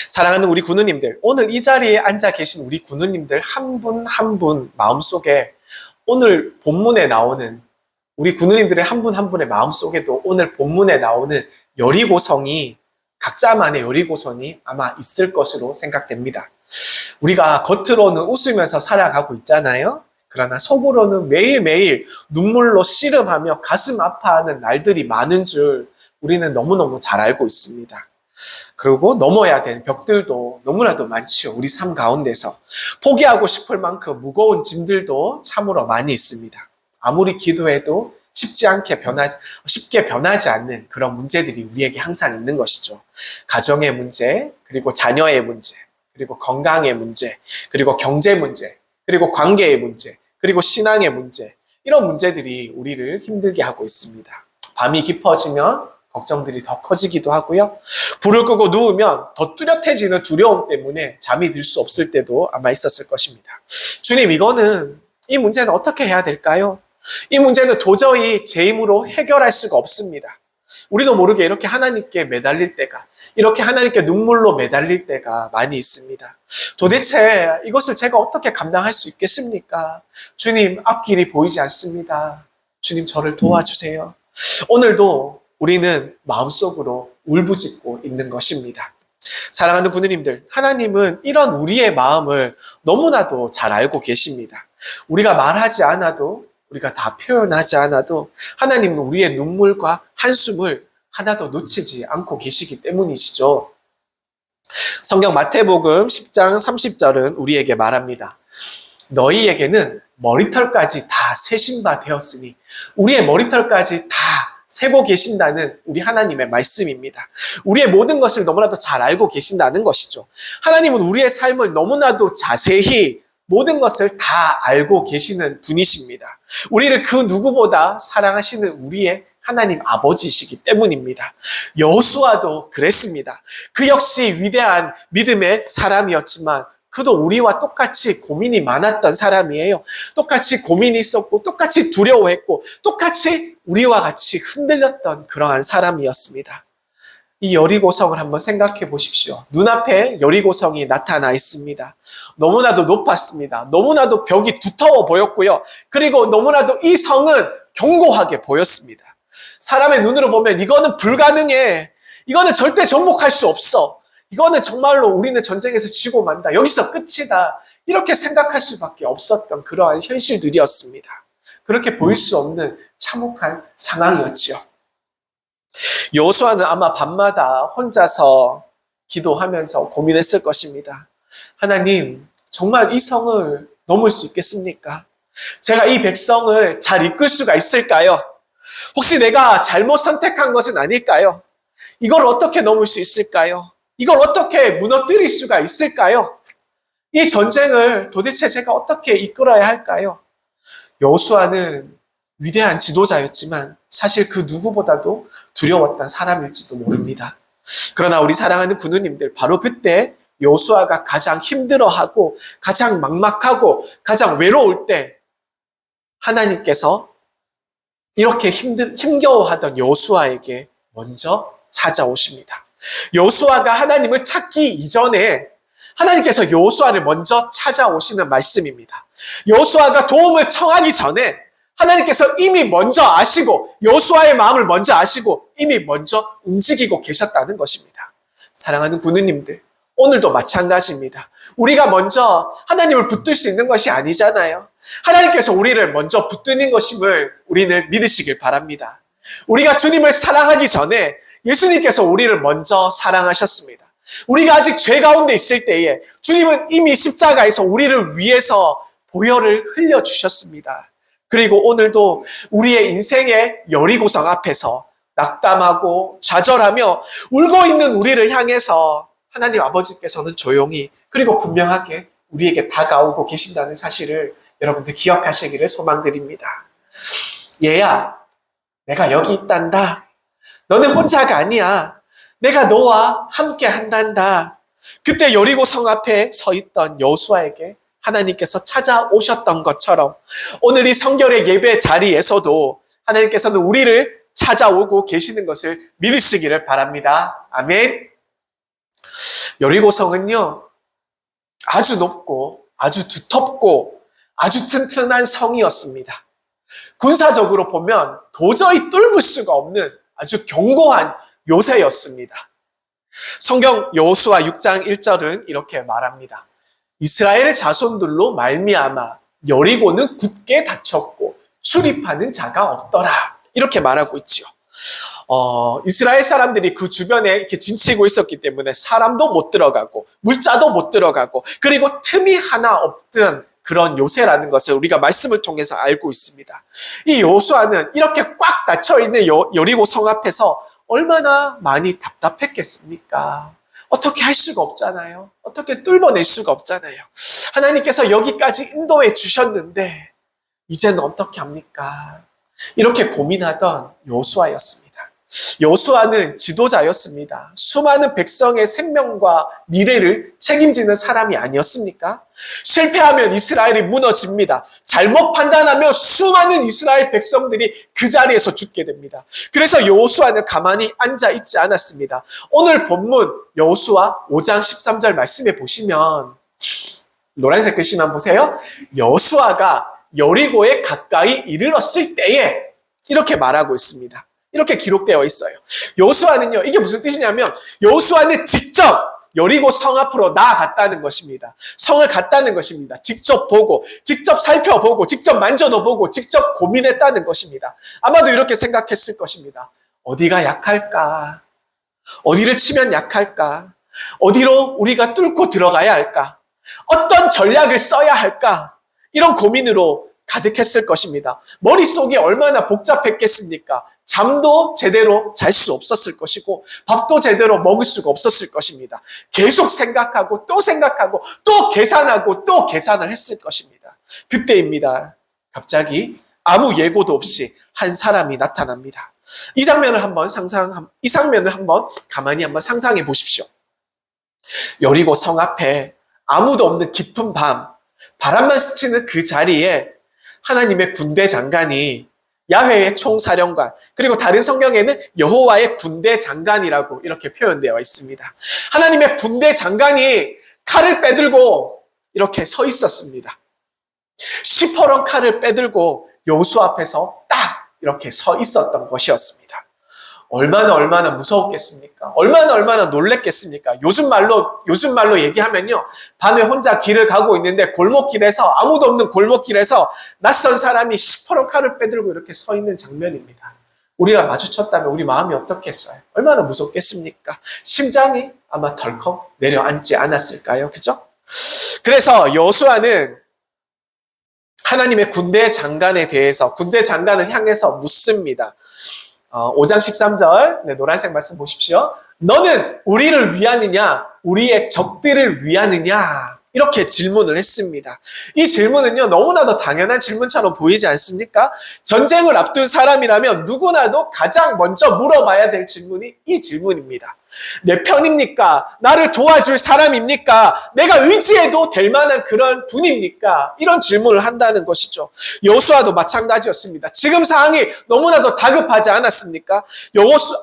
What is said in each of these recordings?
사랑하는 우리 군우님들, 오늘 이 자리에 앉아 계신 우리 군우님들 한 분 한 분 마음속에 오늘 본문에 나오는 우리 군우님들의 한 분 한 분의 마음속에도 오늘 본문에 나오는 여리고성이 각자만의 여리고성이 아마 있을 것으로 생각됩니다. 우리가 겉으로는 웃으면서 살아가고 있잖아요. 그러나 속으로는 매일매일 눈물로 씨름하며 가슴 아파하는 날들이 많은 줄 우리는 너무너무 잘 알고 있습니다. 그리고 넘어야 될 벽들도 너무나도 많지요. 우리 삶 가운데서 포기하고 싶을 만큼 무거운 짐들도 참으로 많이 있습니다. 아무리 기도해도 쉽게 변하지 않는 그런 문제들이 우리에게 항상 있는 것이죠. 가정의 문제, 그리고 자녀의 문제, 그리고 건강의 문제, 그리고 경제 문제, 그리고 관계의 문제, 그리고 신앙의 문제, 이런 문제들이 우리를 힘들게 하고 있습니다. 밤이 깊어지면 걱정들이 더 커지기도 하고요. 불을 끄고 누우면 더 뚜렷해지는 두려움 때문에 잠이 들 수 없을 때도 아마 있었을 것입니다. 주님, 이 문제는 어떻게 해야 될까요? 이 문제는 도저히 제 힘으로 해결할 수가 없습니다. 우리도 모르게 이렇게 하나님께 매달릴 때가, 이렇게 하나님께 눈물로 매달릴 때가 많이 있습니다. 도대체 이것을 제가 어떻게 감당할 수 있겠습니까? 주님, 앞길이 보이지 않습니다. 주님, 저를 도와주세요. 오늘도 우리는 마음속으로 울부짖고 있는 것입니다. 사랑하는 군우님들, 하나님은 이런 우리의 마음을 너무나도 잘 알고 계십니다. 우리가 말하지 않아도, 우리가 다 표현하지 않아도 하나님은 우리의 눈물과 한숨을 하나도 놓치지 않고 계시기 때문이시죠. 성경 마태복음 10장 30절은 우리에게 말합니다. 너희에게는 머리털까지 다 세신 바 되었으니, 우리의 머리털까지 다 세고 계신다는 우리 하나님의 말씀입니다. 우리의 모든 것을 너무나도 잘 알고 계신다는 것이죠. 하나님은 우리의 삶을 너무나도 자세히 모든 것을 다 알고 계시는 분이십니다. 우리를 그 누구보다 사랑하시는 우리의 하나님 아버지이시기 때문입니다. 여호수아도 그랬습니다. 그 역시 위대한 믿음의 사람이었지만 그도 우리와 똑같이 고민이 많았던 사람이에요. 똑같이 고민이 있었고 똑같이 두려워했고 똑같이 우리와 같이 흔들렸던 그러한 사람이었습니다. 이 여리고성을 한번 생각해 보십시오. 눈앞에 여리고성이 나타나 있습니다. 너무나도 높았습니다. 너무나도 벽이 두터워 보였고요. 그리고 너무나도 이 성은 견고하게 보였습니다. 사람의 눈으로 보면 이거는 불가능해. 이거는 절대 정복할 수 없어. 이거는 정말로 우리는 전쟁에서 지고 만다. 여기서 끝이다. 이렇게 생각할 수밖에 없었던 그러한 현실들이었습니다. 그렇게 보일 수 없는 참혹한 상황이었지요. 여호수아는 아마 밤마다 혼자서 기도하면서 고민했을 것입니다. 하나님, 정말 이 성을 넘을 수 있겠습니까? 제가 이 백성을 잘 이끌 수가 있을까요? 혹시 내가 잘못 선택한 것은 아닐까요? 이걸 어떻게 넘을 수 있을까요? 이걸 어떻게 무너뜨릴 수가 있을까요? 이 전쟁을 도대체 제가 어떻게 이끌어야 할까요? 여호수아는 위대한 지도자였지만 사실 그 누구보다도 두려웠던 사람일지도 모릅니다. 그러나 우리 사랑하는 군우님들, 바로 그때 여호수아가 가장 힘들어하고 가장 막막하고 가장 외로울 때 하나님께서 이렇게 힘겨워하던 여호수아에게 먼저 찾아오십니다. 여호수아가 하나님을 찾기 이전에 하나님께서 여호수아를 먼저 찾아오시는 말씀입니다. 여호수아가 도움을 청하기 전에 하나님께서 이미 먼저 아시고 여호수아의 마음을 먼저 아시고 이미 먼저 움직이고 계셨다는 것입니다. 사랑하는 군우님들, 오늘도 마찬가지입니다. 우리가 먼저 하나님을 붙들 수 있는 것이 아니잖아요. 하나님께서 우리를 먼저 붙드는 것임을 우리는 믿으시길 바랍니다. 우리가 주님을 사랑하기 전에 예수님께서 우리를 먼저 사랑하셨습니다. 우리가 아직 죄 가운데 있을 때에 주님은 이미 십자가에서 우리를 위해서 보혈을 흘려주셨습니다. 그리고 오늘도 우리의 인생의 여리고성 앞에서 낙담하고 좌절하며 울고 있는 우리를 향해서 하나님 아버지께서는 조용히 그리고 분명하게 우리에게 다가오고 계신다는 사실을 여러분들 기억하시기를 소망드립니다. 얘야, 내가 여기 있단다. 너는 혼자가 아니야. 내가 너와 함께 한단다. 그때 여리고성 앞에 서 있던 여호수아에게 하나님께서 찾아오셨던 것처럼 오늘 이 성결의 예배 자리에서도 하나님께서는 우리를 찾아오고 계시는 것을 믿으시기를 바랍니다. 아멘. 여리고성은요, 아주 높고 아주 두텁고 아주 튼튼한 성이었습니다. 군사적으로 보면 도저히 뚫을 수가 없는 아주 견고한 요새였습니다. 성경 여호수아 6장 1절은 이렇게 말합니다. 이스라엘 자손들로 말미암아 여리고는 굳게 닫혔고 출입하는 자가 없더라. 이렇게 말하고 있지요. 이스라엘 사람들이 그 주변에 이렇게 진치고 있었기 때문에 사람도 못 들어가고 물자도 못 들어가고 그리고 틈이 하나 없던 그런 요새라는 것을 우리가 말씀을 통해서 알고 있습니다. 이 여호수아는 이렇게 꽉 닫혀 있는 여리고 성 앞에서 얼마나 많이 답답했겠습니까? 어떻게 할 수가 없잖아요. 어떻게 뚫어낼 수가 없잖아요. 하나님께서 여기까지 인도해 주셨는데 이제는 어떻게 합니까? 이렇게 고민하던 여호수아였습니다. 여호수아는 지도자였습니다. 수많은 백성의 생명과 미래를 책임지는 사람이 아니었습니까? 실패하면 이스라엘이 무너집니다. 잘못 판단하면 수많은 이스라엘 백성들이 그 자리에서 죽게 됩니다. 그래서 여호수아는 가만히 앉아 있지 않았습니다. 오늘 본문 여호수아 5장 13절 말씀에 보시면 노란색 글씨만 보세요. 여호수아가 여리고에 가까이 이르렀을 때에 이렇게 말하고 있습니다. 이렇게 기록되어 있어요. 여호수아는요, 이게 무슨 뜻이냐면 여호수아는 직접 여리고 성 앞으로 나아갔다는 것입니다. 성을 갔다는 것입니다. 직접 보고, 직접 살펴보고, 직접 만져도 보고, 직접 고민했다는 것입니다. 아마도 이렇게 생각했을 것입니다. 어디가 약할까? 어디를 치면 약할까? 어디로 우리가 뚫고 들어가야 할까? 어떤 전략을 써야 할까? 이런 고민으로 가득했을 것입니다. 머릿속이 얼마나 복잡했겠습니까? 잠도 제대로 잘 수 없었을 것이고 밥도 제대로 먹을 수가 없었을 것입니다. 계속 생각하고 또 계산하고 또 계산을 했을 것입니다. 그때입니다. 갑자기 아무 예고도 없이 한 사람이 나타납니다. 이 장면을 한번 가만히 한번 상상해 보십시오. 여리고 성 앞에 아무도 없는 깊은 밤, 바람만 스치는 그 자리에 하나님의 군대 장관이 야훼의 총사령관, 그리고 다른 성경에는 여호와의 군대 장관이라고 이렇게 표현되어 있습니다. 하나님의 군대 장관이 칼을 빼들고 이렇게 서 있었습니다. 시퍼런 칼을 빼들고 여호수아 앞에서 딱 이렇게 서 있었던 것이었습니다. 얼마나 무서웠겠습니까? 얼마나 놀랬겠습니까? 요즘 말로 얘기하면요. 밤에 혼자 길을 가고 있는데 골목길에서, 아무도 없는 골목길에서 낯선 사람이 시퍼런 칼을 빼들고 이렇게 서 있는 장면입니다. 우리가 마주쳤다면 우리 마음이 어떻겠어요? 얼마나 무섭겠습니까? 심장이 아마 덜컥 내려앉지 않았을까요? 그죠? 그래서 여호수아는 하나님의 군대 장관에 대해서, 군대 장관을 향해서 묻습니다. 5장 13절, 노란색 말씀 보십시오. 너는 우리를 위하느냐, 우리의 적들을 위하느냐, 이렇게 질문을 했습니다. 이 질문은요, 너무나도 당연한 질문처럼 보이지 않습니까? 전쟁을 앞둔 사람이라면 누구나도 가장 먼저 물어봐야 될 질문이 이 질문입니다. 내 편입니까? 나를 도와줄 사람입니까? 내가 의지해도 될 만한 그런 분입니까? 이런 질문을 한다는 것이죠. 여호수아도 마찬가지였습니다. 지금 상황이 너무나도 다급하지 않았습니까?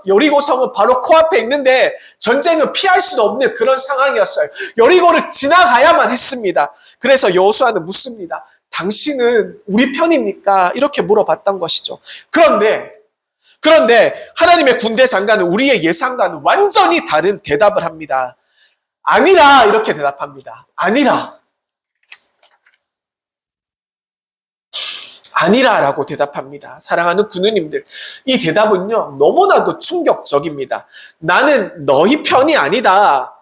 여리고성은 바로 코앞에 있는데 전쟁은 피할 수 없는 그런 상황이었어요. 여리고를 지나가야만 했습니다. 그래서 여호수아는 묻습니다. 당신은 우리 편입니까? 이렇게 물어봤던 것이죠. 그런데 하나님의 군대 장관은 우리의 예상과는 완전히 다른 대답을 합니다. 아니라, 이렇게 대답합니다. 아니라라고 대답합니다. 사랑하는 군우님들, 이 대답은요, 너무나도 충격적입니다. 나는 너희 편이 아니다.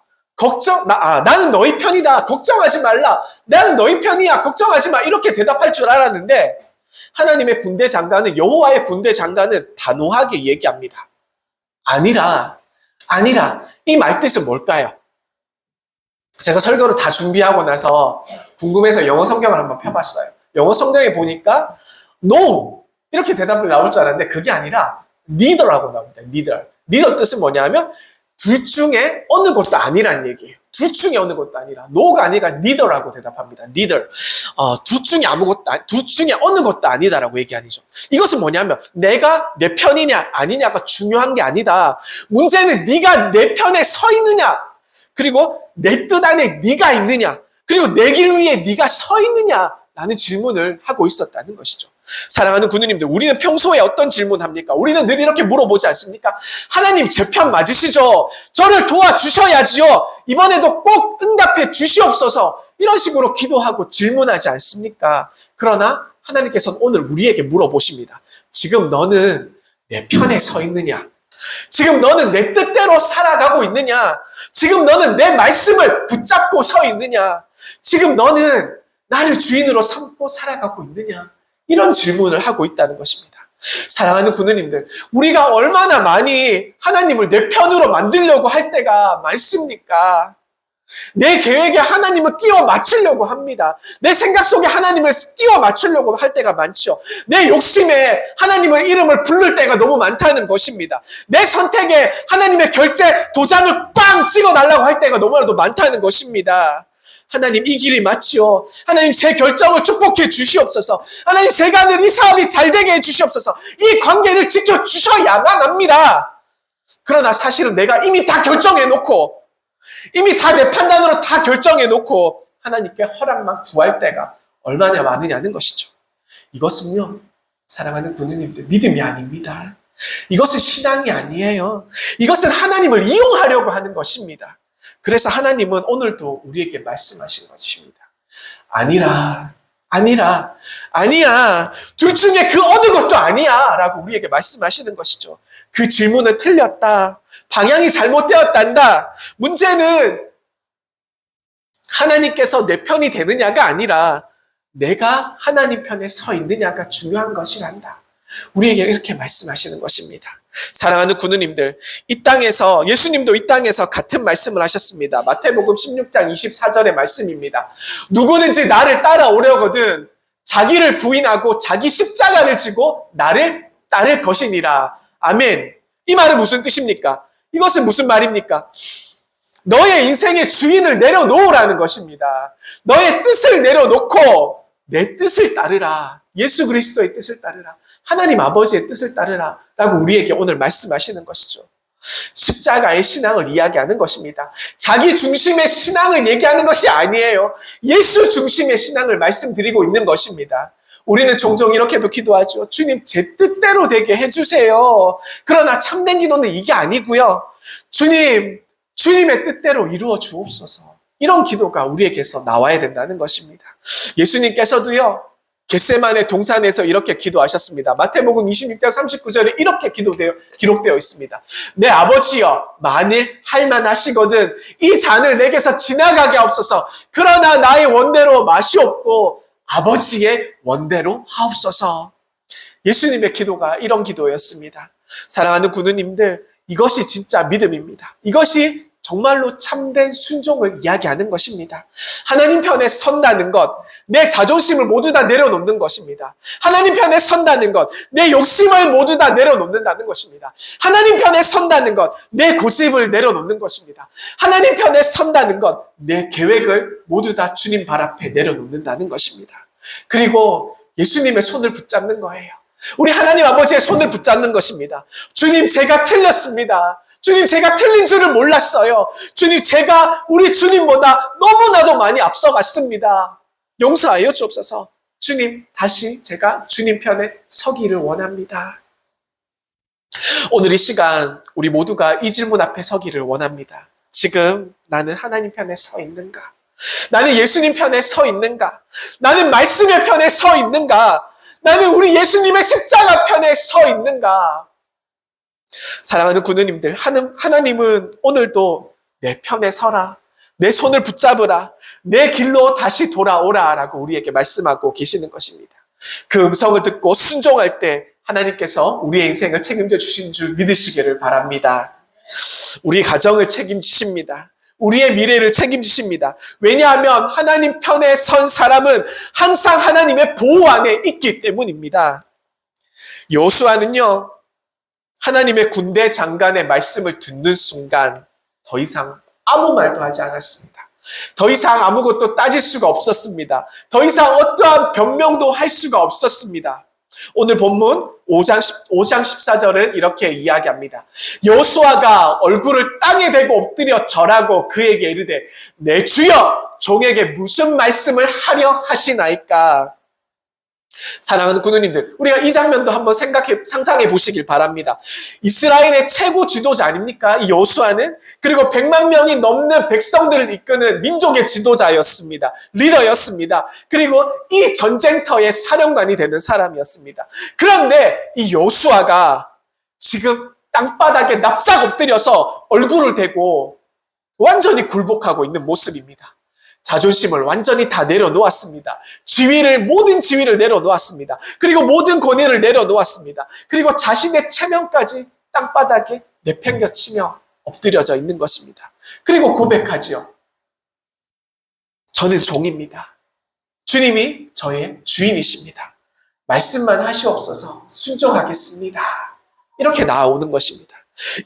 나는 너희 편이다. 걱정하지 말라. 나는 너희 편이야. 걱정하지 마. 이렇게 대답할 줄 알았는데, 하나님의 군대 장관은, 여호와의 군대 장관은 단호하게 얘기합니다. 아니라. 이 말뜻은 뭘까요? 제가 설교를 다 준비하고 나서 궁금해서 영어 성경을 한번 펴봤어요. 영어 성경에 보니까 no! 이렇게 대답을 나올 줄 알았는데 그게 아니라 neither라고 나옵니다. neither 뜻은 뭐냐면 둘 중에 어느 것도 아니란 얘기예요. 둘 중에 어느 것도 아니라, no가 아니라 neither라고 대답합니다. neither. 둘 중에 어느 것도 아니다라고 얘기하죠. 이것은 뭐냐면 내가 내 편이냐 아니냐가 중요한 게 아니다. 문제는 네가 내 편에 서 있느냐. 그리고 내 뜻 안에 네가 있느냐? 그리고 내 길 위에 네가 서 있느냐? 라는 질문을 하고 있었다는 것이죠. 사랑하는 구누님들, 우리는 평소에 어떤 질문합니까? 우리는 늘 이렇게 물어보지 않습니까? 하나님, 제 편 맞으시죠? 저를 도와주셔야지요. 이번에도 꼭 응답해 주시옵소서. 이런 식으로 기도하고 질문하지 않습니까? 그러나 하나님께서는 오늘 우리에게 물어보십니다. 지금 너는 내 편에 서 있느냐? 지금 너는 내 뜻대로 살아가고 있느냐? 지금 너는 내 말씀을 붙잡고 서 있느냐? 지금 너는 나를 주인으로 삼고 살아가고 있느냐? 이런 질문을 하고 있다는 것입니다. 사랑하는 구누님들, 우리가 얼마나 많이 하나님을 내 편으로 만들려고 할 때가 많습니까? 내 계획에 하나님을 끼워 맞추려고 합니다. 내 생각 속에 하나님을 끼워 맞추려고 할 때가 많죠. 내 욕심에 하나님의 이름을 부를 때가 너무 많다는 것입니다. 내 선택에 하나님의 결제 도장을 빵 찍어달라고 할 때가 너무나도 많다는 것입니다. 하나님, 이 길이 맞지요. 하나님, 제 결정을 축복해 주시옵소서. 하나님, 제가 하는 이 사업이 잘 되게 해 주시옵소서. 이 관계를 지켜주셔야만 합니다. 그러나 사실은 내가 이미 다 결정해 놓고, 이미 다 내 판단으로 다 결정해 놓고 하나님께 허락만 구할 때가 얼마나 많으냐는 것이죠. 이것은요, 사랑하는 구누님들, 믿음이 아닙니다. 이것은 신앙이 아니에요. 이것은 하나님을 이용하려고 하는 것입니다. 그래서 하나님은 오늘도 우리에게 말씀하신 것입니다. 아니야. 둘 중에 그 어느 것도 아니야. 라고 우리에게 말씀하시는 것이죠. 그 질문은 틀렸다. 방향이 잘못되었단다. 문제는 하나님께서 내 편이 되느냐가 아니라 내가 하나님 편에 서 있느냐가 중요한 것이란다. 우리에게 이렇게 말씀하시는 것입니다. 사랑하는 구누님들, 이 땅에서, 예수님도 이 땅에서 같은 말씀을 하셨습니다. 마태복음 16장 24절의 말씀입니다. 누구든지 나를 따라오려거든 자기를 부인하고 자기 십자가를 지고 나를 따를 것이니라. 아멘. 이 말은 무슨 뜻입니까? 이것은 무슨 말입니까? 너의 인생의 주인을 내려놓으라는 것입니다. 너의 뜻을 내려놓고 내 뜻을 따르라. 예수 그리스도의 뜻을 따르라. 하나님 아버지의 뜻을 따르라. 라고 우리에게 오늘 말씀하시는 것이죠. 십자가의 신앙을 이야기하는 것입니다. 자기 중심의 신앙을 얘기하는 것이 아니에요. 예수 중심의 신앙을 말씀드리고 있는 것입니다. 우리는 종종 이렇게도 기도하죠. 주님, 제 뜻대로 되게 해주세요. 그러나 참된 기도는 이게 아니고요. 주님, 주님의 뜻대로 이루어 주옵소서. 이런 기도가 우리에게서 나와야 된다는 것입니다. 예수님께서도요, 겟세마네 동산에서 이렇게 기도하셨습니다. 마태복음 26장 39절에 이렇게 기록되어 있습니다. 내 아버지여, 만일 할만하시거든 이 잔을 내게서 지나가게 하옵소서. 그러나 나의 원대로 마시옵고 아버지의 원대로 하옵소서. 예수님의 기도가 이런 기도였습니다. 사랑하는 구누님들, 이것이 진짜 믿음입니다. 이것이 정말로 참된 순종을 이야기하는 것입니다. 하나님 편에 선다는 것, 내 자존심을 모두 다 내려놓는 것입니다. 하나님 편에 선다는 것, 내 욕심을 모두 다 내려놓는다는 것입니다. 하나님 편에 선다는 것, 내 고집을 내려놓는 것입니다. 하나님 편에 선다는 것, 내 계획을 모두 다 주님 발 앞에 내려놓는다는 것입니다. 그리고 예수님의 손을 붙잡는 거예요. 우리 하나님 아버지의 손을 붙잡는 것입니다. 주님, 제가 틀렸습니다. 주님, 제가 틀린 줄을 몰랐어요. 주님, 제가 우리 주님보다 너무나도 많이 앞서갔습니다. 용서하여 주옵소서. 주님, 다시 제가 주님 편에 서기를 원합니다. 오늘 이 시간 우리 모두가 이 질문 앞에 서기를 원합니다. 지금 나는 하나님 편에 서 있는가? 나는 예수님 편에 서 있는가? 나는 말씀의 편에 서 있는가? 나는 우리 예수님의 십자가 편에 서 있는가? 사랑하는 구누님들, 하나님은 오늘도 내 편에 서라. 내 손을 붙잡으라. 내 길로 다시 돌아오라. 라고 우리에게 말씀하고 계시는 것입니다. 그 음성을 듣고 순종할 때 하나님께서 우리의 인생을 책임져 주신 줄 믿으시기를 바랍니다. 우리 가정을 책임지십니다. 우리의 미래를 책임지십니다. 왜냐하면 하나님 편에 선 사람은 항상 하나님의 보호 안에 있기 때문입니다. 여호수아는요, 하나님의 군대 장관의 말씀을 듣는 순간 더 이상 아무 말도 하지 않았습니다. 더 이상 아무것도 따질 수가 없었습니다. 더 이상 어떠한 변명도 할 수가 없었습니다. 오늘 본문 5장 14절은 이렇게 이야기합니다. 여호수아가 얼굴을 땅에 대고 엎드려 절하고 그에게 이르되 내 주여 종에게 무슨 말씀을 하려 하시나이까. 사랑하는 군우님들, 우리가 이 장면도 한번 상상해 보시길 바랍니다. 이스라엘의 최고 지도자 아닙니까? 이 여호수아는. 그리고 100만 명이 넘는 백성들을 이끄는 민족의 지도자였습니다. 리더였습니다. 그리고 이 전쟁터의 사령관이 되는 사람이었습니다. 그런데 이 여호수아가 지금 땅바닥에 납작 엎드려서 얼굴을 대고 완전히 굴복하고 있는 모습입니다. 자존심을 완전히 다 내려놓았습니다. 모든 지위를 내려놓았습니다. 그리고 모든 권위를 내려놓았습니다. 그리고 자신의 체면까지 땅바닥에 내팽겨치며 엎드려져 있는 것입니다. 그리고 고백하지요. 저는 종입니다. 주님이 저의 주인이십니다. 말씀만 하시옵소서 순종하겠습니다. 이렇게 나오는 것입니다.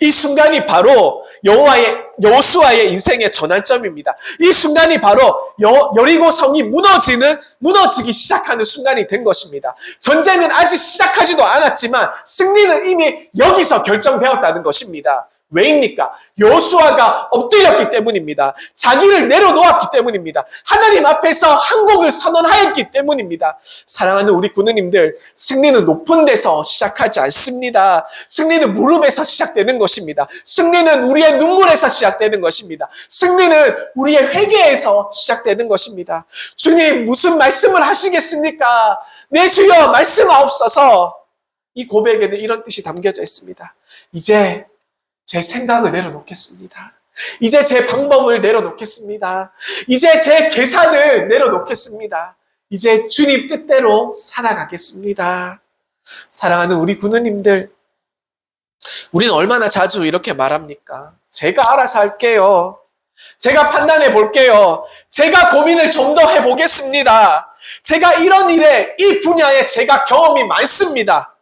이 순간이 바로 여호수아의 인생의 전환점입니다. 이 순간이 바로 여리고 성이 무너지기 시작하는 순간이 된 것입니다. 전쟁은 아직 시작하지도 않았지만 승리는 이미 여기서 결정되었다는 것입니다. 왜입니까? 여호수아가 엎드렸기 때문입니다. 자기를 내려놓았기 때문입니다. 하나님 앞에서 항복을 선언하였기 때문입니다. 사랑하는 우리 군우님들, 승리는 높은 데서 시작하지 않습니다. 승리는 무릎에서 시작되는 것입니다. 승리는 우리의 눈물에서 시작되는 것입니다. 승리는 우리의 회개에서 시작되는 것입니다. 주님, 무슨 말씀을 하시겠습니까? 내 주여 말씀하옵소서. 이 고백에는 이런 뜻이 담겨져 있습니다. 이제 제 생각을 내려놓겠습니다. 이제 제 방법을 내려놓겠습니다. 이제 제 계산을 내려놓겠습니다. 이제 주님 뜻대로 살아가겠습니다. 사랑하는 우리 군우님들, 우리는 얼마나 자주 이렇게 말합니까? 제가 알아서 할게요. 제가 판단해 볼게요. 제가 고민을 좀 더 해보겠습니다. 제가 이런 일에, 이 분야에 제가 경험이 많습니다.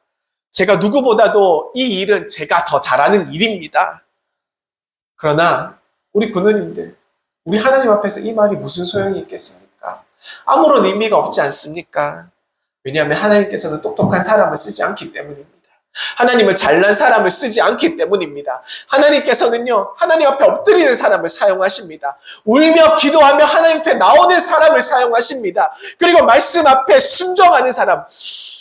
제가 누구보다도 이 일은 제가 더 잘하는 일입니다. 그러나 우리 군우님들, 우리 하나님 앞에서 이 말이 무슨 소용이 있겠습니까? 아무런 의미가 없지 않습니까? 왜냐하면 하나님께서는 똑똑한 사람을 쓰지 않기 때문입니다. 하나님을 잘난 사람을 쓰지 않기 때문입니다. 하나님께서는요, 하나님 앞에 엎드리는 사람을 사용하십니다. 울며 기도하며 하나님 앞에 나오는 사람을 사용하십니다. 그리고 말씀 앞에 순종하는 사람,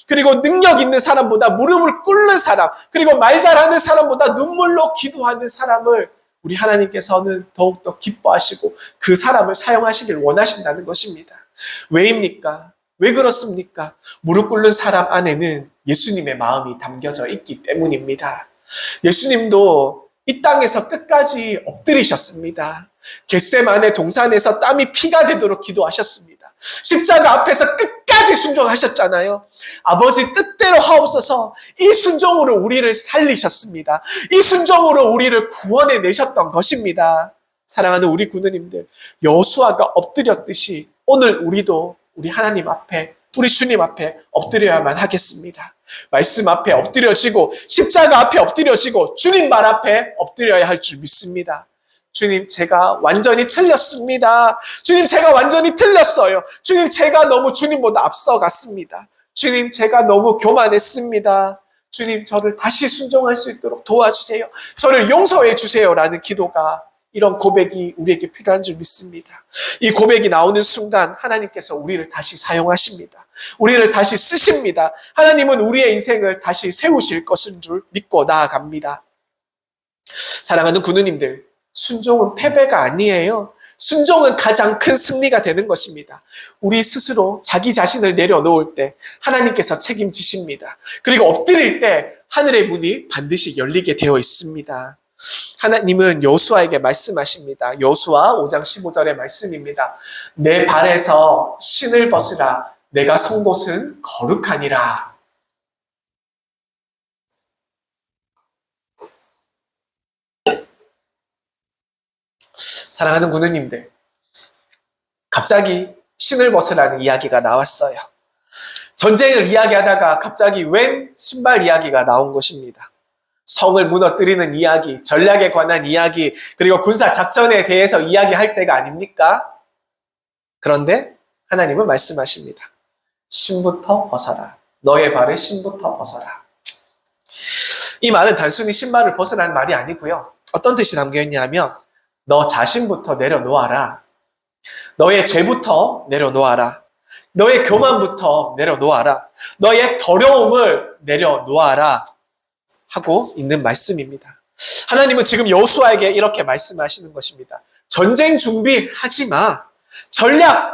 그리고 능력 있는 사람보다 무릎을 꿇는 사람, 그리고 말 잘하는 사람보다 눈물로 기도하는 사람을 우리 하나님께서는 더욱더 기뻐하시고 그 사람을 사용하시길 원하신다는 것입니다. 왜입니까? 왜 그렇습니까? 무릎 꿇는 사람 안에는 예수님의 마음이 담겨져 있기 때문입니다. 예수님도 이 땅에서 끝까지 엎드리셨습니다. 겟세마네 동산에서 땀이 피가 되도록 기도하셨습니다. 십자가 앞에서 끝까지 순종하셨잖아요. 아버지 뜻대로 하옵소서. 이 순종으로 우리를 살리셨습니다. 이 순종으로 우리를 구원해 내셨던 것입니다. 사랑하는 우리 군우님들, 여호수아가 엎드렸듯이 오늘 우리도 우리 하나님 앞에, 우리 주님 앞에 엎드려야만 하겠습니다. 말씀 앞에 엎드려지고 십자가 앞에 엎드려지고 주님 발 앞에 엎드려야 할 줄 믿습니다. 주님, 제가 완전히 틀렸습니다. 주님, 제가 완전히 틀렸어요. 주님, 제가 너무 주님보다 앞서갔습니다. 주님, 제가 너무 교만했습니다. 주님, 저를 다시 순종할 수 있도록 도와주세요. 저를 용서해 주세요라는 기도가, 이런 고백이 우리에게 필요한 줄 믿습니다. 이 고백이 나오는 순간 하나님께서 우리를 다시 사용하십니다. 우리를 다시 쓰십니다. 하나님은 우리의 인생을 다시 세우실 것인 줄 믿고 나아갑니다. 사랑하는 군우님들, 순종은 패배가 아니에요. 순종은 가장 큰 승리가 되는 것입니다. 우리 스스로 자기 자신을 내려놓을 때 하나님께서 책임지십니다. 그리고 엎드릴 때 하늘의 문이 반드시 열리게 되어 있습니다. 하나님은 여호수아에게 말씀하십니다. 여호수아 5장 15절의 말씀입니다. 내 발에서 신을 벗으라. 내가 선 곳은 거룩하니라. 사랑하는 군우님들, 갑자기 신을 벗으라는 이야기가 나왔어요. 전쟁을 이야기하다가 갑자기 웬 신발 이야기가 나온 것입니다. 성을 무너뜨리는 이야기, 전략에 관한 이야기, 그리고 군사 작전에 대해서 이야기할 때가 아닙니까? 그런데 하나님은 말씀하십니다. 신부터 벗어라. 너의 발을 신부터 벗어라. 이 말은 단순히 신발을 벗으라는 말이 아니고요. 어떤 뜻이 담겨 있냐면 너 자신부터 내려놓아라. 너의 죄부터 내려놓아라. 너의 교만부터 내려놓아라. 너의 더러움을 내려놓아라 하고 있는 말씀입니다. 하나님은 지금 여호수아에게 이렇게 말씀하시는 것입니다. 전쟁 준비하지 마.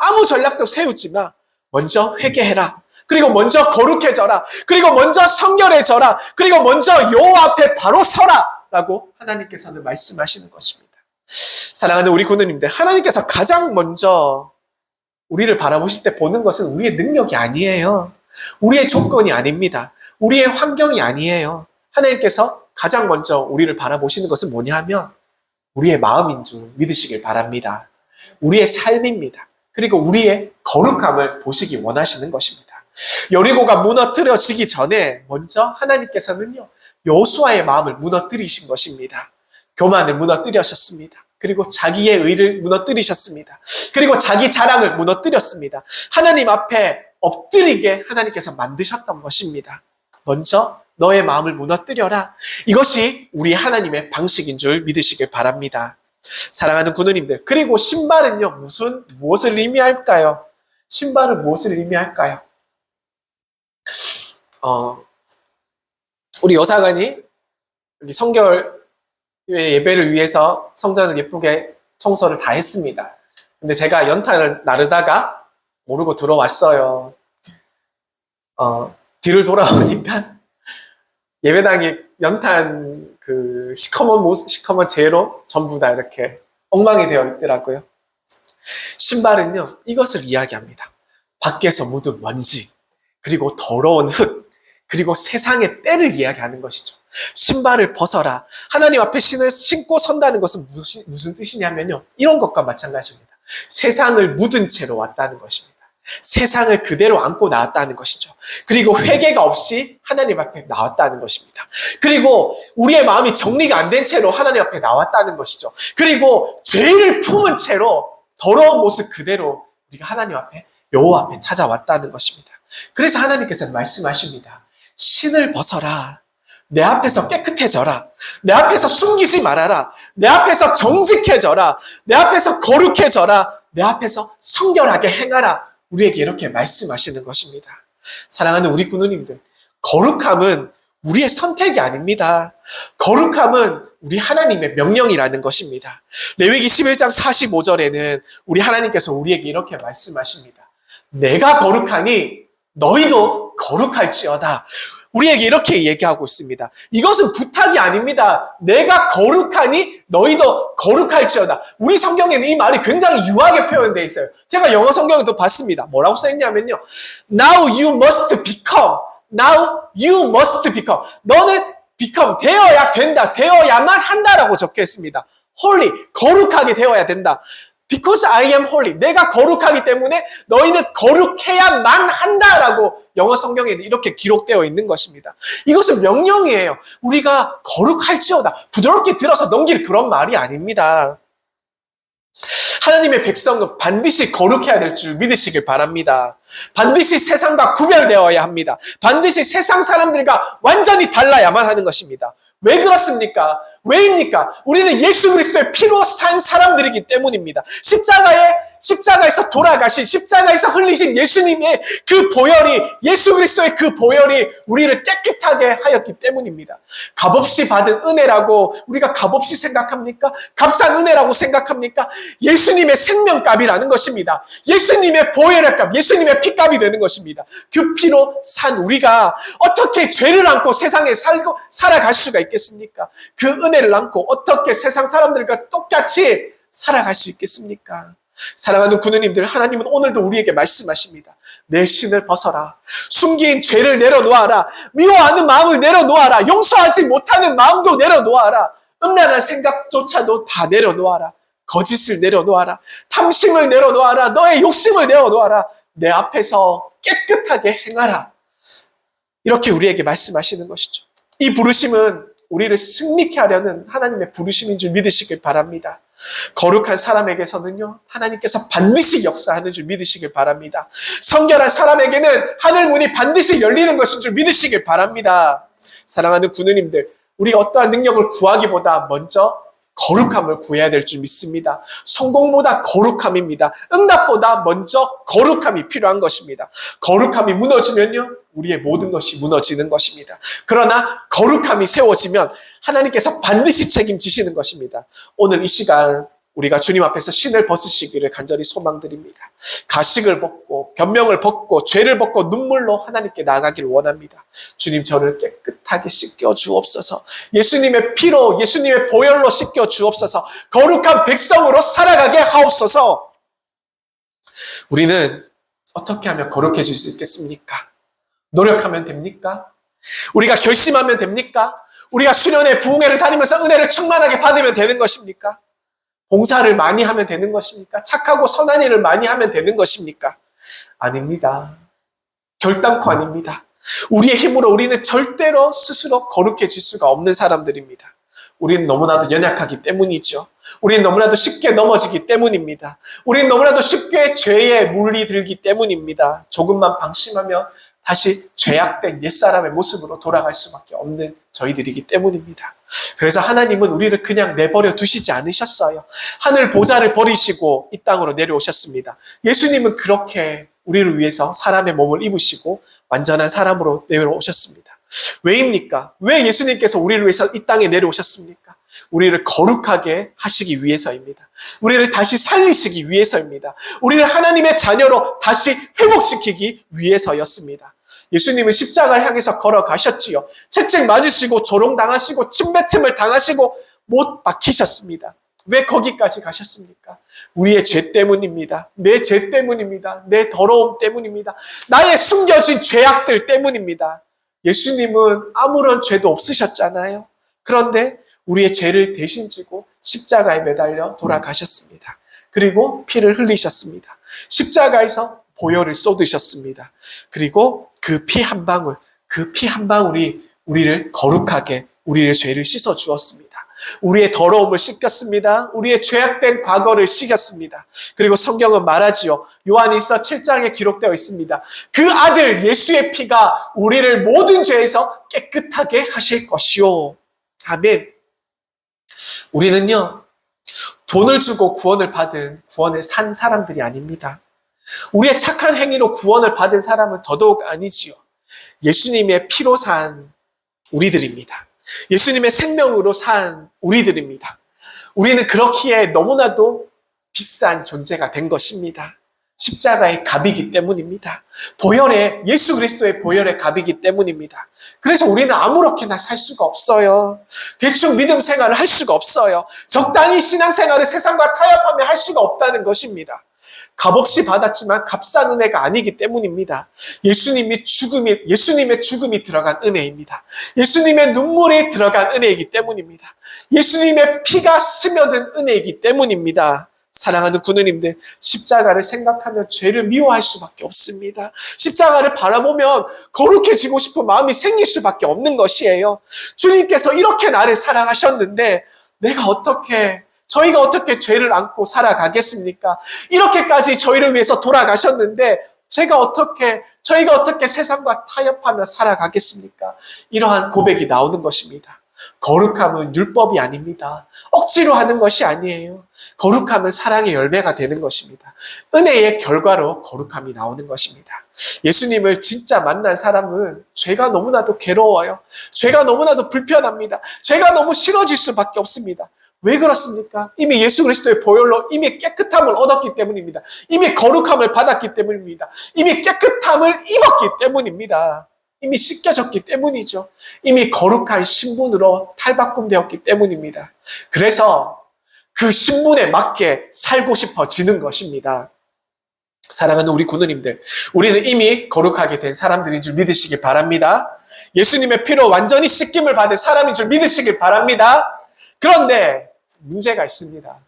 아무 전략도 세우지 마. 먼저 회개해라. 그리고 먼저 거룩해져라. 그리고 먼저 성결해져라. 그리고 먼저 여호와 앞에 바로 서라. 라고 하나님께서는 말씀하시는 것입니다. 사랑하는 우리 군우님들, 하나님께서 가장 먼저 우리를 바라보실 때 보는 것은 우리의 능력이 아니에요. 우리의 조건이 아닙니다. 우리의 환경이 아니에요. 하나님께서 가장 먼저 우리를 바라보시는 것은 뭐냐 하면 우리의 마음인 줄 믿으시길 바랍니다. 우리의 삶입니다. 그리고 우리의 거룩함을 보시기 원하시는 것입니다. 여리고가 무너뜨려지기 전에 먼저 하나님께서는요, 여호수아의 마음을 무너뜨리신 것입니다. 교만을 무너뜨리셨습니다. 그리고 자기의 의를 무너뜨리셨습니다. 그리고 자기 자랑을 무너뜨렸습니다. 하나님 앞에 엎드리게 하나님께서 만드셨던 것입니다. 먼저 너의 마음을 무너뜨려라. 이것이 우리 하나님의 방식인 줄 믿으시길 바랍니다. 사랑하는 군우님들, 그리고 신발은요, 무엇을 의미할까요? 신발은 무엇을 의미할까요? 우리 여사관이 여기 성결 예배를 위해서 성전을 예쁘게 청소를 다 했습니다. 근데 제가 연탄을 나르다가 모르고 들어왔어요. 뒤를 돌아보니까 예배당이 연탄 시커먼 재로 전부 다 이렇게 엉망이 되어 있더라고요. 신발은요, 이것을 이야기합니다. 밖에서 묻은 먼지, 그리고 더러운 흙, 그리고 세상의 때를 이야기하는 것이죠. 신발을 벗어라. 하나님 앞에 신고 선다는 것은 무슨 뜻이냐면요, 이런 것과 마찬가지입니다. 세상을 묻은 채로 왔다는 것입니다. 세상을 그대로 안고 나왔다는 것이죠. 그리고 회개가 없이 하나님 앞에 나왔다는 것입니다. 그리고 우리의 마음이 정리가 안 된 채로 하나님 앞에 나왔다는 것이죠. 그리고 죄를 품은 채로 더러운 모습 그대로 우리가 하나님 앞에, 여호와 앞에 찾아왔다는 것입니다. 그래서 하나님께서는 말씀하십니다. 신을 벗어라. 내 앞에서 깨끗해져라. 내 앞에서 숨기지 말아라. 내 앞에서 정직해져라. 내 앞에서 거룩해져라. 내 앞에서 성결하게 행하라. 우리에게 이렇게 말씀하시는 것입니다. 사랑하는 우리 군우님들, 거룩함은 우리의 선택이 아닙니다. 거룩함은 우리 하나님의 명령이라는 것입니다. 레위기 11장 45절에는 우리 하나님께서 우리에게 이렇게 말씀하십니다. 내가 거룩하니 너희도 거룩할지어다. 우리에게 이렇게 얘기하고 있습니다. 이것은 부탁이 아닙니다. 내가 거룩하니 너희도 거룩할지어다. 우리 성경에는 이 말이 굉장히 유하게 표현되어 있어요. 제가 영어 성경에도 봤습니다. 뭐라고 써있냐면요, Now you must become. Now you must become. 너는 become, 되어야 된다. 되어야만 한다라고 적혀 있습니다. Holy, 거룩하게 되어야 된다. Because I am holy. 내가 거룩하기 때문에 너희는 거룩해야만 한다라고 영어 성경에는 이렇게 기록되어 있는 것입니다. 이것은 명령이에요. 우리가 거룩할지어다. 부드럽게 들어서 넘길 그런 말이 아닙니다. 하나님의 백성은 반드시 거룩해야 될 줄 믿으시길 바랍니다. 반드시 세상과 구별되어야 합니다. 반드시 세상 사람들과 완전히 달라야만 하는 것입니다. 왜 그렇습니까? 왜입니까? 우리는 예수 그리스도의 피로 산 사람들이기 때문입니다. 십자가에서 돌아가신, 십자가에서 흘리신 예수님의 그 보혈이, 예수 그리스도의 그 보혈이 우리를 깨끗하게 하였기 때문입니다. 값없이 받은 은혜라고 우리가 값없이 생각합니까? 값싼 은혜라고 생각합니까? 예수님의 생명값이라는 것입니다. 예수님의 보혈의 값, 예수님의 피값이 되는 것입니다. 그 피로 산 우리가 어떻게 죄를 안고 세상에 살아갈 수가 있겠습니까? 그 은혜를 안고 어떻게 세상 사람들과 똑같이 살아갈 수 있겠습니까? 사랑하는 군우님들, 하나님은 오늘도 우리에게 말씀하십니다. 내 신을 벗어라. 숨긴 죄를 내려놓아라. 미워하는 마음을 내려놓아라. 용서하지 못하는 마음도 내려놓아라. 음란한 생각조차도 다 내려놓아라. 거짓을 내려놓아라. 탐심을 내려놓아라. 너의 욕심을 내려놓아라. 내 앞에서 깨끗하게 행하라. 이렇게 우리에게 말씀하시는 것이죠. 이 부르심은 우리를 승리케 하려는 하나님의 부르심인 줄 믿으시길 바랍니다. 거룩한 사람에게서는요, 하나님께서 반드시 역사하는 줄 믿으시길 바랍니다. 성결한 사람에게는 하늘 문이 반드시 열리는 것인 줄 믿으시길 바랍니다. 사랑하는 구누님들, 우리 어떠한 능력을 구하기보다 먼저 거룩함을 구해야 될 줄 믿습니다. 성공보다 거룩함입니다. 응답보다 먼저 거룩함이 필요한 것입니다. 거룩함이 무너지면요, 우리의 모든 것이 무너지는 것입니다. 그러나 거룩함이 세워지면 하나님께서 반드시 책임지시는 것입니다. 오늘 이 시간 우리가 주님 앞에서 신을 벗으시기를 간절히 소망드립니다. 가식을 벗고 변명을 벗고 죄를 벗고 눈물로 하나님께 나아가기를 원합니다. 주님, 저를 깨끗하게 씻겨 주옵소서. 예수님의 피로, 예수님의 보혈로 씻겨 주옵소서. 거룩한 백성으로 살아가게 하옵소서. 우리는 어떻게 하면 거룩해질 수 있겠습니까? 노력하면 됩니까? 우리가 결심하면 됩니까? 우리가 수련회 부흥회를 다니면서 은혜를 충만하게 받으면 되는 것입니까? 봉사를 많이 하면 되는 것입니까? 착하고 선한 일을 많이 하면 되는 것입니까? 아닙니다. 결단코 아닙니다. 우리의 힘으로 우리는 절대로 스스로 거룩해질 수가 없는 사람들입니다. 우리는 너무나도 연약하기 때문이죠. 우리는 너무나도 쉽게 넘어지기 때문입니다. 우리는 너무나도 쉽게 죄에 물리들기 때문입니다. 조금만 방심하면 다시 죄악된 옛사람의 모습으로 돌아갈 수밖에 없는 저희들이기 때문입니다. 그래서 하나님은 우리를 그냥 내버려 두시지 않으셨어요. 하늘 보좌를 버리시고 이 땅으로 내려오셨습니다. 예수님은 그렇게 우리를 위해서 사람의 몸을 입으시고 완전한 사람으로 내려오셨습니다. 왜입니까? 왜 예수님께서 우리를 위해서 이 땅에 내려오셨습니까? 우리를 거룩하게 하시기 위해서입니다. 우리를 다시 살리시기 위해서입니다. 우리를 하나님의 자녀로 다시 회복시키기 위해서였습니다. 예수님은 십자가를 향해서 걸어가셨지요. 채찍 맞으시고 조롱당하시고 침뱉음을 당하시고 못 박히셨습니다. 왜 거기까지 가셨습니까? 우리의 죄 때문입니다. 내 죄 때문입니다. 내 더러움 때문입니다. 나의 숨겨진 죄악들 때문입니다. 예수님은 아무런 죄도 없으셨잖아요. 그런데 우리의 죄를 대신 지고 십자가에 매달려 돌아가셨습니다. 그리고 피를 흘리셨습니다. 십자가에서 보혈을 쏟으셨습니다. 그리고 그 피 한 방울이 우리를 거룩하게, 우리의 죄를 씻어 주었습니다. 우리의 더러움을 씻겼습니다. 우리의 죄악된 과거를 씻겼습니다. 그리고 성경은 말하지요. 요한일서 7장에 기록되어 있습니다. 그 아들 예수의 피가 우리를 모든 죄에서 깨끗하게 하실 것이요. 아멘. 우리는요, 돈을 주고 구원을 산 사람들이 아닙니다. 우리의 착한 행위로 구원을 받은 사람은 더더욱 아니지요. 예수님의 피로 산 우리들입니다. 예수님의 생명으로 산 우리들입니다. 우리는 그렇기에 너무나도 비싼 존재가 된 것입니다. 십자가의 값이기 때문입니다. 예수 그리스도의 보혈의 값이기 때문입니다. 그래서 우리는 아무렇게나 살 수가 없어요. 대충 믿음 생활을 할 수가 없어요. 적당히 신앙생활을 세상과 타협하며 할 수가 없다는 것입니다. 값없이 받았지만 값싼 은혜가 아니기 때문입니다. 예수님의 죽음이 들어간 은혜입니다. 예수님의 눈물이 들어간 은혜이기 때문입니다. 예수님의 피가 스며든 은혜이기 때문입니다. 사랑하는 구누님들, 십자가를 생각하면 죄를 미워할 수밖에 없습니다. 십자가를 바라보면 거룩해지고 싶은 마음이 생길 수밖에 없는 것이에요. 주님께서 이렇게 나를 사랑하셨는데 저희가 어떻게 죄를 안고 살아가겠습니까? 이렇게까지 저희를 위해서 돌아가셨는데 저희가 어떻게 세상과 타협하며 살아가겠습니까? 이러한 고백이 나오는 것입니다. 거룩함은 율법이 아닙니다. 억지로 하는 것이 아니에요. 거룩함은 사랑의 열매가 되는 것입니다. 은혜의 결과로 거룩함이 나오는 것입니다. 예수님을 진짜 만난 사람은 죄가 너무나도 괴로워요. 죄가 너무나도 불편합니다. 죄가 너무 싫어질 수밖에 없습니다. 왜 그렇습니까? 이미 예수 그리스도의 보혈로 이미 깨끗함을 얻었기 때문입니다. 이미 거룩함을 받았기 때문입니다. 이미 깨끗함을 입었기 때문입니다. 이미 씻겨졌기 때문이죠. 이미 거룩한 신분으로 탈바꿈되었기 때문입니다. 그래서 그 신분에 맞게 살고 싶어지는 것입니다. 사랑하는 우리 구누님들, 우리는 이미 거룩하게 된 사람들인 줄 믿으시기 바랍니다. 예수님의 피로 완전히 씻김을 받은 사람인 줄 믿으시길 바랍니다. 그런데 문제가 있습니다.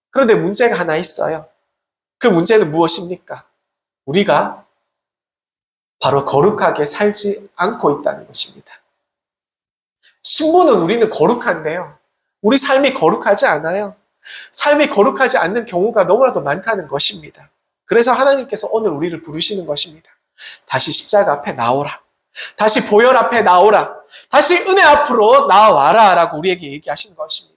그런데 문제가 하나 있어요. 그 문제는 무엇입니까? 우리가 바로 거룩하게 살지 않고 있다는 것입니다. 신부는 우리는 거룩한데요. 우리 삶이 거룩하지 않아요. 삶이 거룩하지 않는 경우가 너무나도 많다는 것입니다. 그래서 하나님께서 오늘 우리를 부르시는 것입니다. 다시 십자가 앞에 나오라. 다시 보혈 앞에 나오라. 다시 은혜 앞으로 나와라 라고 우리에게 얘기하시는 것입니다.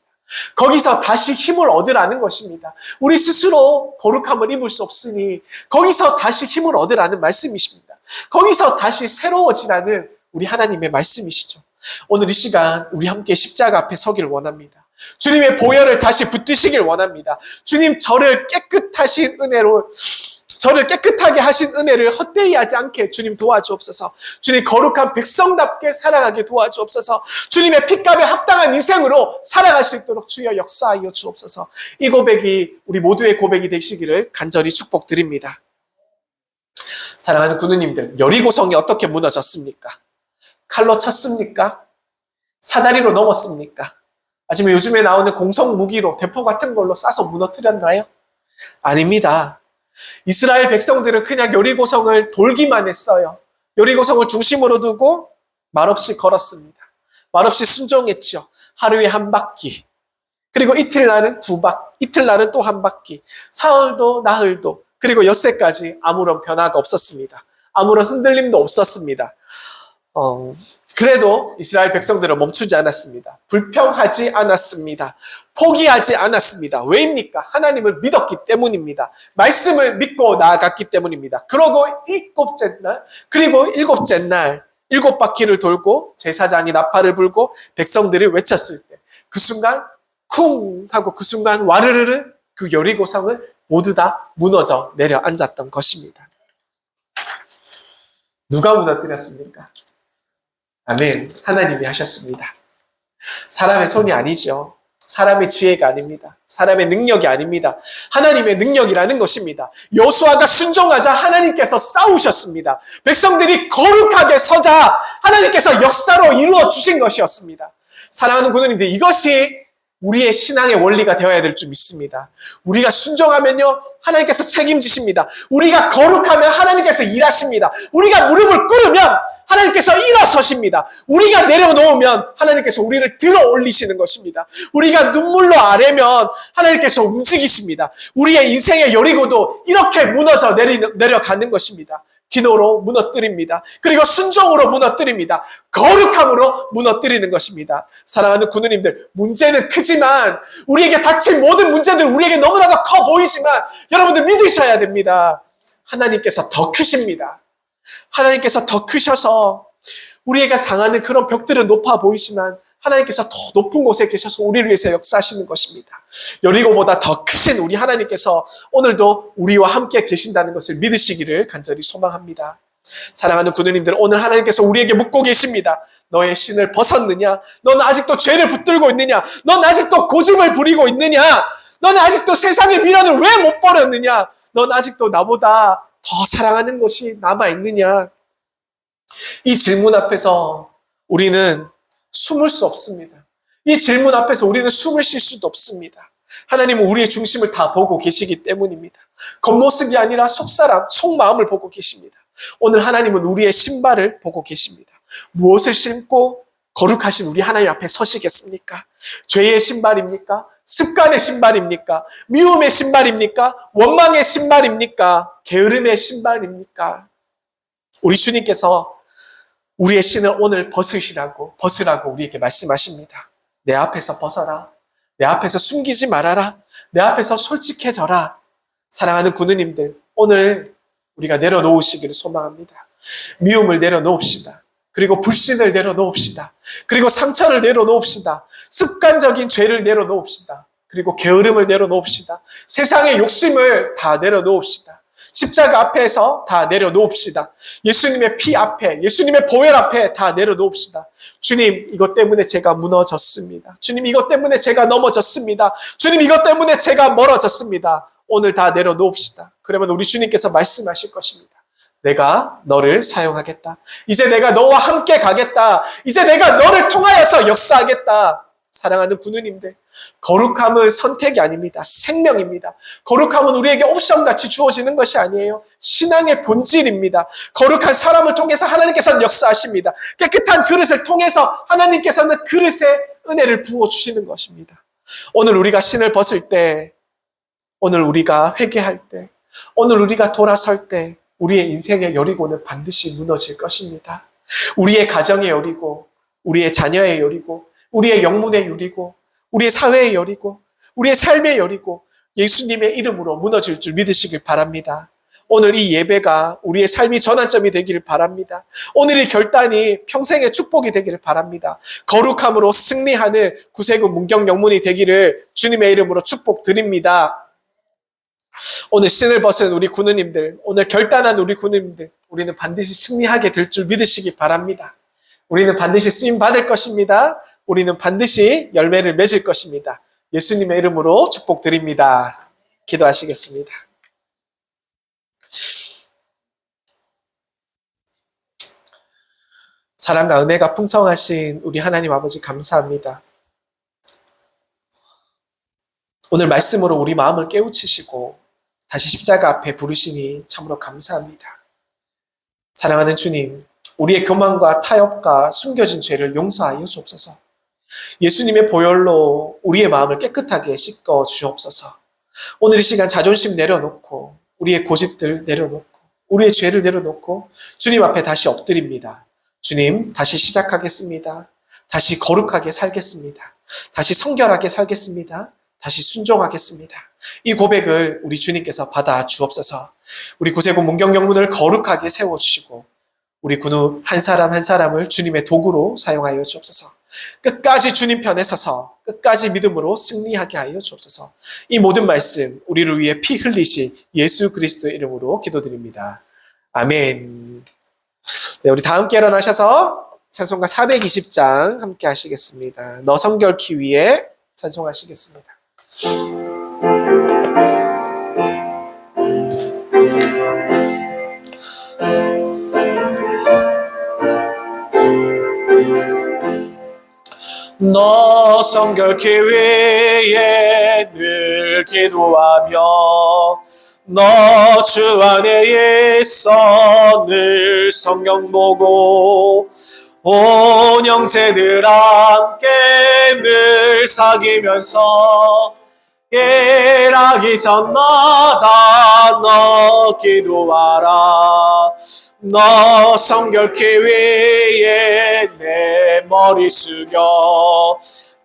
거기서 다시 힘을 얻으라는 것입니다. 우리 스스로 거룩함을 입을 수 없으니 거기서 다시 힘을 얻으라는 말씀이십니다. 거기서 다시 새로워지라는 우리 하나님의 말씀이시죠. 오늘 이 시간 우리 함께 십자가 앞에 서기를 원합니다. 주님의 보혈을 다시 붙드시길 원합니다. 주님, 저를 깨끗하게 하신 은혜를 헛되이 하지 않게 주님 도와주옵소서. 주님, 거룩한 백성답게 살아가게 도와주옵소서. 주님의 핏값에 합당한 인생으로 살아갈 수 있도록 주여 역사하여 주옵소서. 이 고백이 우리 모두의 고백이 되시기를 간절히 축복드립니다. 사랑하는 구누님들, 여리고성이 어떻게 무너졌습니까? 칼로 쳤습니까? 사다리로 넘었습니까? 아니면 요즘에 나오는 공성 무기로 대포 같은 걸로 쏴서 무너뜨렸나요? 아닙니다. 이스라엘 백성들은 그냥 여리고성을 돌기만 했어요. 여리고성을 중심으로 두고 말없이 걸었습니다. 말없이 순종했죠. 하루에 한 바퀴. 그리고 이틀날은 두 바퀴. 이틀날은 또 한 바퀴. 사흘도 나흘도. 그리고 엿새까지 아무런 변화가 없었습니다. 아무런 흔들림도 없었습니다. 그래도 이스라엘 백성들은 멈추지 않았습니다. 불평하지 않았습니다. 포기하지 않았습니다. 왜입니까? 하나님을 믿었기 때문입니다. 말씀을 믿고 나아갔기 때문입니다. 그러고 일곱째 날 7바퀴를 돌고 제사장이 나팔을 불고 백성들이 외쳤을 때 그 순간 쿵 하고 그 순간 와르르르 그 여리고성을 모두 다 무너져 내려앉았던 것입니다. 누가 무너뜨렸습니까? 아멘. 하나님이 하셨습니다. 사람의 손이 아니죠. 사람의 지혜가 아닙니다. 사람의 능력이 아닙니다. 하나님의 능력이라는 것입니다. 여호수아가 순종하자 하나님께서 싸우셨습니다. 백성들이 거룩하게 서자 하나님께서 역사로 이루어 주신 것이었습니다. 사랑하는 구누님들, 이것이 우리의 신앙의 원리가 되어야 될 줄 믿습니다. 우리가 순종하면요, 하나님께서 책임지십니다. 우리가 거룩하면 하나님께서 일하십니다. 우리가 무릎을 꿇으면 하나님께서 일어서십니다. 우리가 내려놓으면 하나님께서 우리를 들어 올리시는 것입니다. 우리가 눈물로 아뢰면 하나님께서 움직이십니다. 우리의 인생의 여리고도 이렇게 무너져 내려가는 것입니다. 기도로 무너뜨립니다. 그리고 순종으로 무너뜨립니다. 거룩함으로 무너뜨리는 것입니다. 사랑하는 구누님들, 문제는 크지만 우리에게 닥친 모든 문제들 우리에게 너무나도 커 보이지만 여러분들 믿으셔야 됩니다. 하나님께서 더 크십니다. 하나님께서 더 크셔서 우리에게 당하는 그런 벽들은 높아 보이지만 하나님께서 더 높은 곳에 계셔서 우리를 위해서 역사하시는 것입니다. 여리고보다 더 크신 우리 하나님께서 오늘도 우리와 함께 계신다는 것을 믿으시기를 간절히 소망합니다. 사랑하는 구누님들, 오늘 하나님께서 우리에게 묻고 계십니다. 너의 신을 벗었느냐? 넌 아직도 죄를 붙들고 있느냐? 넌 아직도 고집을 부리고 있느냐? 넌 아직도 세상의 미련을 왜 못 버렸느냐? 넌 아직도 나보다 더 사랑하는 것이 남아있느냐? 이 질문 앞에서 우리는 숨을 수 없습니다. 이 질문 앞에서 우리는 숨을 쉴 수도 없습니다. 하나님은 우리의 중심을 다 보고 계시기 때문입니다. 겉모습이 아니라 속사람, 속마음을 보고 계십니다. 오늘 하나님은 우리의 신발을 보고 계십니다. 무엇을 신고 거룩하신 우리 하나님 앞에 서시겠습니까? 죄의 신발입니까? 습관의 신발입니까? 미움의 신발입니까? 원망의 신발입니까? 게으름의 신발입니까? 우리 주님께서 우리의 신을 오늘 벗으라고 우리에게 말씀하십니다. 내 앞에서 벗어라. 내 앞에서 숨기지 말아라. 내 앞에서 솔직해져라. 사랑하는 구누님들, 오늘 우리가 내려놓으시기를 소망합니다. 미움을 내려놓읍시다. 그리고 불신을 내려놓읍시다. 그리고 상처를 내려놓읍시다. 습관적인 죄를 내려놓읍시다. 그리고 게으름을 내려놓읍시다. 세상의 욕심을 다 내려놓읍시다. 십자가 앞에서 다 내려놓읍시다. 예수님의 피 앞에, 예수님의 보혈 앞에 다 내려놓읍시다. 주님, 이것 때문에 제가 무너졌습니다. 주님, 이것 때문에 제가 넘어졌습니다. 주님, 이것 때문에 제가 멀어졌습니다. 오늘 다 내려놓읍시다. 그러면 우리 주님께서 말씀하실 것입니다. 내가 너를 사용하겠다. 이제 내가 너와 함께 가겠다. 이제 내가 너를 통하여서 역사하겠다. 사랑하는 군우님들, 거룩함은 선택이 아닙니다. 생명입니다. 거룩함은 우리에게 옵션같이 주어지는 것이 아니에요. 신앙의 본질입니다. 거룩한 사람을 통해서 하나님께서는 역사하십니다. 깨끗한 그릇을 통해서 하나님께서는 그릇에 은혜를 부어주시는 것입니다. 오늘 우리가 신을 벗을 때, 오늘 우리가 회개할 때, 오늘 우리가 돌아설 때 우리의 인생의 여리고는 반드시 무너질 것입니다. 우리의 가정의 여리고, 우리의 자녀의 여리고, 우리의 영문의 여리고, 우리의 사회의 여리고, 우리의 삶의 여리고 예수님의 이름으로 무너질 줄 믿으시길 바랍니다. 오늘 이 예배가 우리의 삶이 전환점이 되기를 바랍니다. 오늘 이 결단이 평생의 축복이 되기를 바랍니다. 거룩함으로 승리하는 구세군 문경 영문이 되기를 주님의 이름으로 축복드립니다. 오늘 신을 벗은 우리 군우님들, 오늘 결단한 우리 군우님들, 우리는 반드시 승리하게 될 줄 믿으시기 바랍니다. 우리는 반드시 쓰임 받을 것입니다. 우리는 반드시 열매를 맺을 것입니다. 예수님의 이름으로 축복드립니다. 기도하시겠습니다. 사랑과 은혜가 풍성하신 우리 하나님 아버지 감사합니다. 오늘 말씀으로 우리 마음을 깨우치시고 다시 십자가 앞에 부르시니 참으로 감사합니다. 사랑하는 주님, 우리의 교만과 타협과 숨겨진 죄를 용서하여 주옵소서. 예수님의 보혈로 우리의 마음을 깨끗하게 씻어 주옵소서. 오늘 이 시간 자존심 내려놓고 우리의 고집들 내려놓고 우리의 죄를 내려놓고 주님 앞에 다시 엎드립니다. 주님, 다시 시작하겠습니다. 다시 거룩하게 살겠습니다. 다시 성결하게 살겠습니다. 다시 순종하겠습니다. 이 고백을 우리 주님께서 받아 주옵소서. 우리 구세군 문경영문을 거룩하게 세워주시고 우리 군우 한 사람 한 사람을 주님의 도구로 사용하여 주옵소서. 끝까지 주님 편에 서서 끝까지 믿음으로 승리하게 하여 주옵소서. 이 모든 말씀 우리를 위해 피 흘리신 예수 그리스도의 이름으로 기도드립니다. 아멘. 네, 우리 다 함께 일어나셔서 찬송가 420장 함께 하시겠습니다. 너 성결케 위해 찬송하시겠습니다. 너 성결케 위해 늘 기도하며 너 주 안에 있어 늘 성경 보고 온 형제들 함께 늘 사귀면서 일하기 전마다 너 기도하라. 너 성결케 위해 내 머리 숙여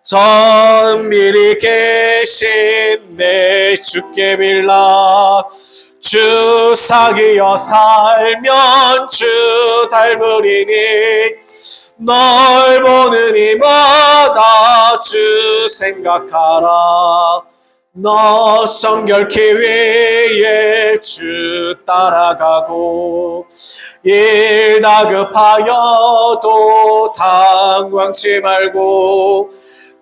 전밀히 계신 내 주께 빌라. 주 사귀어 살면 주 닮으리니 널 보는 이마다 주 생각하라. 너 성결케 위해 주 따라가고 일 다급하여도 당황치 말고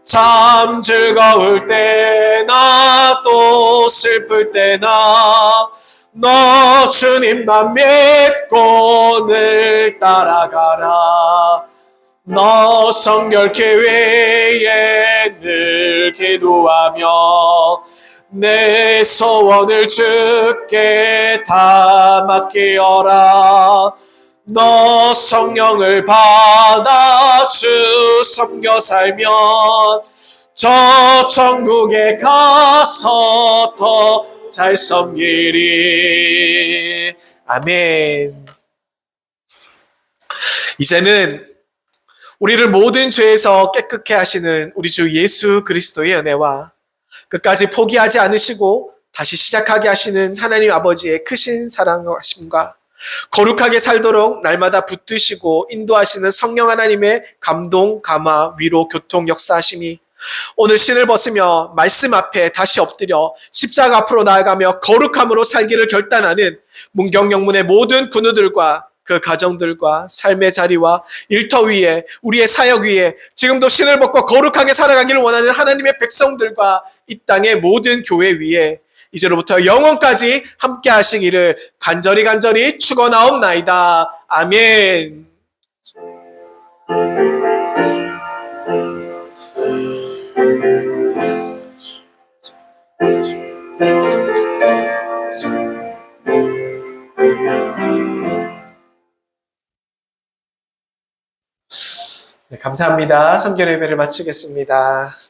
참 즐거울 때나 또 슬플 때나 너 주님만 믿고 늘 따라가라. 너 성결케 위해 늘 기도하며 내 소원을 주께 다 맡기어라. 너 성령을 받아 주 섬겨 살면 저 천국에 가서 더 잘 섬기리. 아멘. 이제는 우리를 모든 죄에서 깨끗게 하시는 우리 주 예수 그리스도의 은혜와 끝까지 포기하지 않으시고 다시 시작하게 하시는 하나님 아버지의 크신 사랑하심과 거룩하게 살도록 날마다 붙드시고 인도하시는 성령 하나님의 감동, 감화, 위로, 교통, 역사하심이 오늘 신을 벗으며 말씀 앞에 다시 엎드려 십자가 앞으로 나아가며 거룩함으로 살기를 결단하는 문경영문의 모든 군우들과 그 가정들과 삶의 자리와 일터 위에 우리의 사역 위에 지금도 신을 벗고 거룩하게 살아가기를 원하는 하나님의 백성들과 이 땅의 모든 교회 위에 이제로부터 영원까지 함께 하시기를 간절히 축원하옵나이다. 아멘. 네, 감사합니다. 성결 예배를 마치겠습니다.